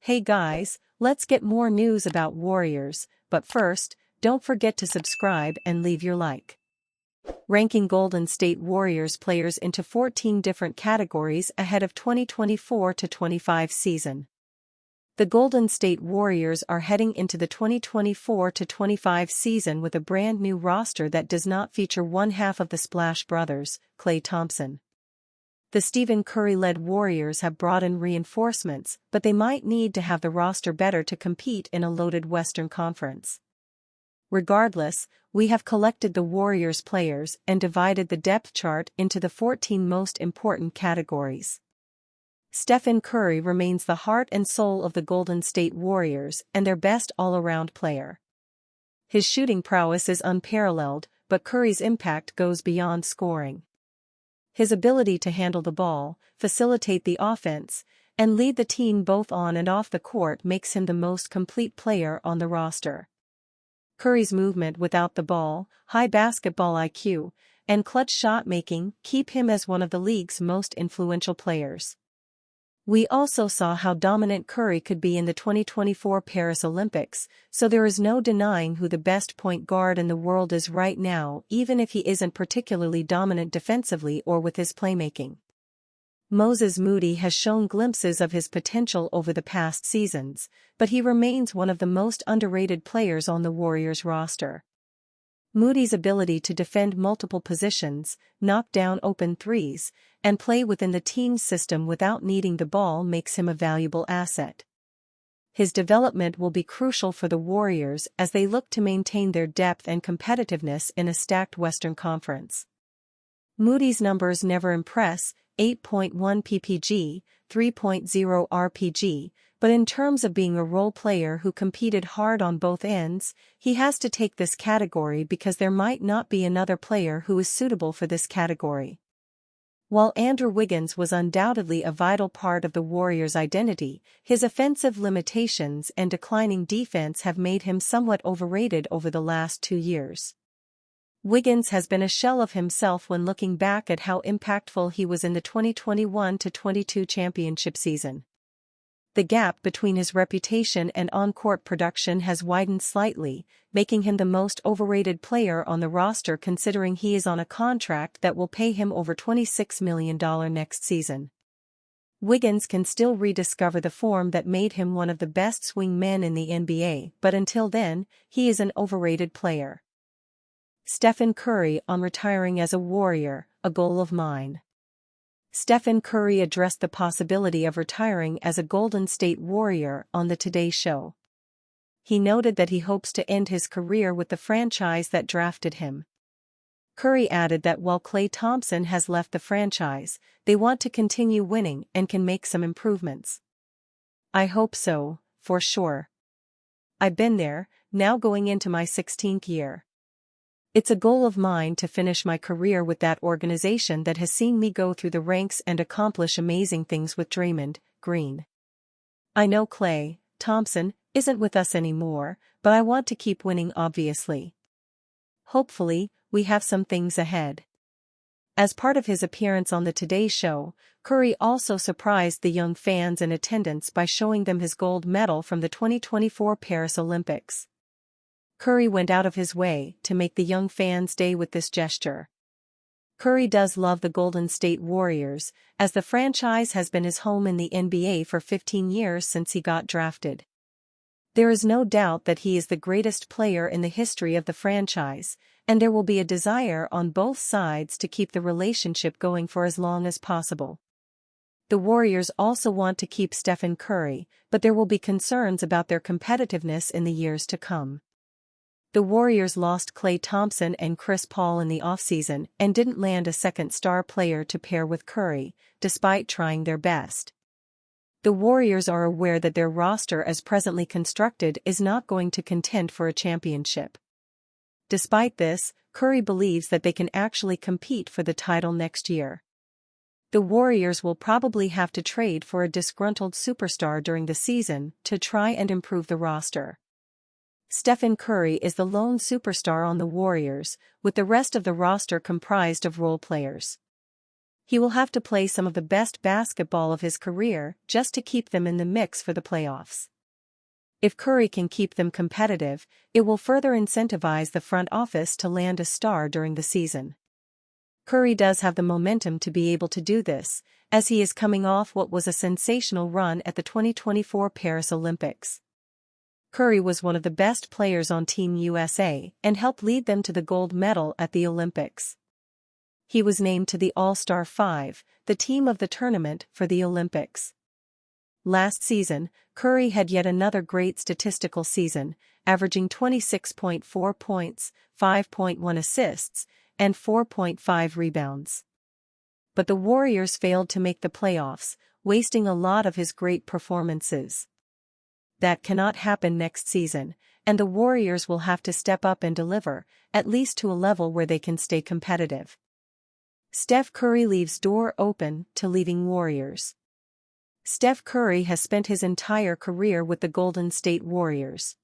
Hey guys, let's get more news about Warriors, but first, don't forget to subscribe and leave your like. Ranking Golden State Warriors players into 14 different categories ahead of 2024-25 season. The Golden State Warriors are heading into the 2024-25 season with a brand new roster that does not feature one half of the Splash Brothers, Klay Thompson. The Stephen Curry-led Warriors have brought in reinforcements, but they might need to have the roster better to compete in a loaded Western Conference. Regardless, we have collected the Warriors players and divided the depth chart into the 14 most important categories. Stephen Curry remains the heart and soul of the Golden State Warriors and their best all-around player. His shooting prowess is unparalleled, but Curry's impact goes beyond scoring. His ability to handle the ball, facilitate the offense, and lead the team both on and off the court makes him the most complete player on the roster. Curry's movement without the ball, high basketball IQ, and clutch shot-making keep him as one of the league's most influential players. We also saw how dominant Curry could be in the 2024 Paris Olympics, so there is no denying who the best point guard in the world is right now, even if he isn't particularly dominant defensively or with his playmaking. Moses Moody has shown glimpses of his potential over the past seasons, but he remains one of the most underrated players on the Warriors roster. Moody's ability to defend multiple positions, knock down open threes, and play within the team's system without needing the ball makes him a valuable asset. His development will be crucial for the Warriors as they look to maintain their depth and competitiveness in a stacked Western Conference. Moody's numbers never impress, 8.1 ppg, 3.0 rpg, but in terms of being a role player who competed hard on both ends, he has to take this category because there might not be another player who is suitable for this category. While Andrew Wiggins was undoubtedly a vital part of the Warriors' identity, his offensive limitations and declining defense have made him somewhat overrated over the last 2 years. Wiggins has been a shell of himself when looking back at how impactful he was in the 2021-22 championship season. The gap between his reputation and on-court production has widened slightly, making him the most overrated player on the roster considering he is on a contract that will pay him over $26 million next season. Wiggins can still rediscover the form that made him one of the best swing men in the NBA, but until then, he is an overrated player. Stephen Curry on retiring as a Warrior, a goal of mine. Stephen Curry addressed the possibility of retiring as a Golden State Warrior on the Today Show. He noted that he hopes to end his career with the franchise that drafted him. Curry added that while Klay Thompson has left the franchise, they want to continue winning and can make some improvements. I hope so, for sure. I've been there, now going into my 16th year. It's a goal of mine to finish my career with that organization that has seen me go through the ranks and accomplish amazing things with Draymond Green. I know Klay Thompson isn't with us anymore, but I want to keep winning obviously. Hopefully, we have some things ahead. As part of his appearance on the Today Show, Curry also surprised the young fans in attendance by showing them his gold medal from the 2024 Paris Olympics. Curry went out of his way to make the young fans' day with this gesture. Curry does love the Golden State Warriors, as the franchise has been his home in the NBA for 15 years since he got drafted. There is no doubt that he is the greatest player in the history of the franchise, and there will be a desire on both sides to keep the relationship going for as long as possible. The Warriors also want to keep Stephen Curry, but there will be concerns about their competitiveness in the years to come. The Warriors lost Klay Thompson and Chris Paul in the offseason and didn't land a second star player to pair with Curry, despite trying their best. The Warriors are aware that their roster as presently constructed is not going to contend for a championship. Despite this, Curry believes that they can actually compete for the title next year. The Warriors will probably have to trade for a disgruntled superstar during the season to try and improve the roster. Stephen Curry is the lone superstar on the Warriors, with the rest of the roster comprised of role players. He will have to play some of the best basketball of his career just to keep them in the mix for the playoffs. If Curry can keep them competitive, it will further incentivize the front office to land a star during the season. Curry does have the momentum to be able to do this, as he is coming off what was a sensational run at the 2024 Paris Olympics. Curry was one of the best players on Team USA and helped lead them to the gold medal at the Olympics. He was named to the All-Star 5, the team of the tournament for the Olympics. Last season, Curry had yet another great statistical season, averaging 26.4 points, 5.1 assists, and 4.5 rebounds. But the Warriors failed to make the playoffs, wasting a lot of his great performances. That cannot happen next season, and the Warriors will have to step up and deliver, at least to a level where they can stay competitive. Steph Curry leaves door open to leaving Warriors. Steph Curry has spent his entire career with the Golden State Warriors.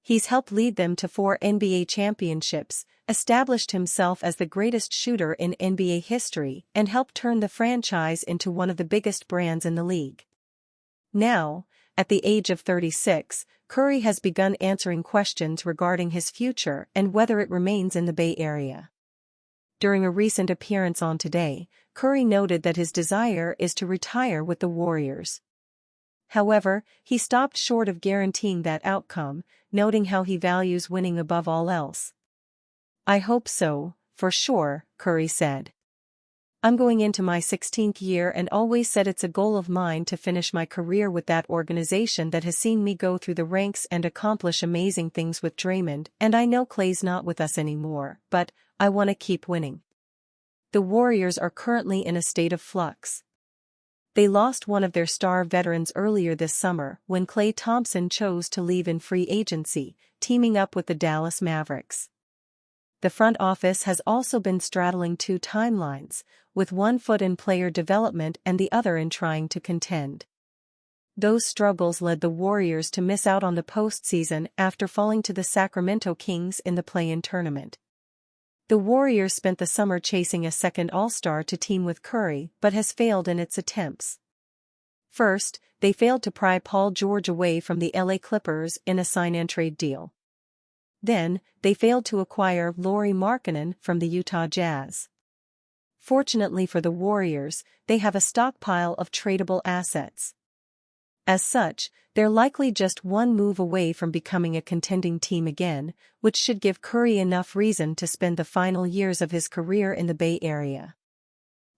He's helped lead them to 4 NBA championships, established himself as the greatest shooter in NBA history, and helped turn the franchise into one of the biggest brands in the league. Now, at the age of 36, Curry has begun answering questions regarding his future and whether it remains in the Bay Area. During a recent appearance on Today, Curry noted that his desire is to retire with the Warriors. However, he stopped short of guaranteeing that outcome, noting how he values winning above all else. "I hope so, for sure," Curry said. "I'm going into my 16th year and always said it's a goal of mine to finish my career with that organization that has seen me go through the ranks and accomplish amazing things with Draymond, and I know Clay's not with us anymore, but I want to keep winning." The Warriors are currently in a state of flux. They lost one of their star veterans earlier this summer when Klay Thompson chose to leave in free agency, teaming up with the Dallas Mavericks. The front office has also been straddling 2 timelines, with one foot in player development and the other in trying to contend. Those struggles led the Warriors to miss out on the postseason after falling to the Sacramento Kings in the play-in tournament. The Warriors spent the summer chasing a second All-Star to team with Curry but has failed in its attempts. First, they failed to pry Paul George away from the LA Clippers in a sign-and-trade deal. Then, they failed to acquire Lauri Markkanen from the Utah Jazz. Fortunately for the Warriors, they have a stockpile of tradable assets. As such, they're likely just one move away from becoming a contending team again, which should give Curry enough reason to spend the final years of his career in the Bay Area.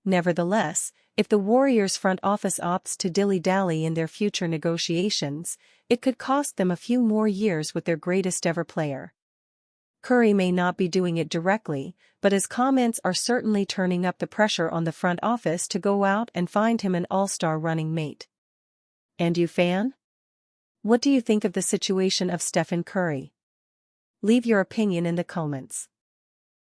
Nevertheless, if the Warriors' front office opts to dilly-dally in their future negotiations, it could cost them a few more years with their greatest-ever player. Curry may not be doing it directly, but his comments are certainly turning up the pressure on the front office to go out and find him an all-star running mate. And you, fan? What do you think of the situation of Stephen Curry? Leave your opinion in the comments.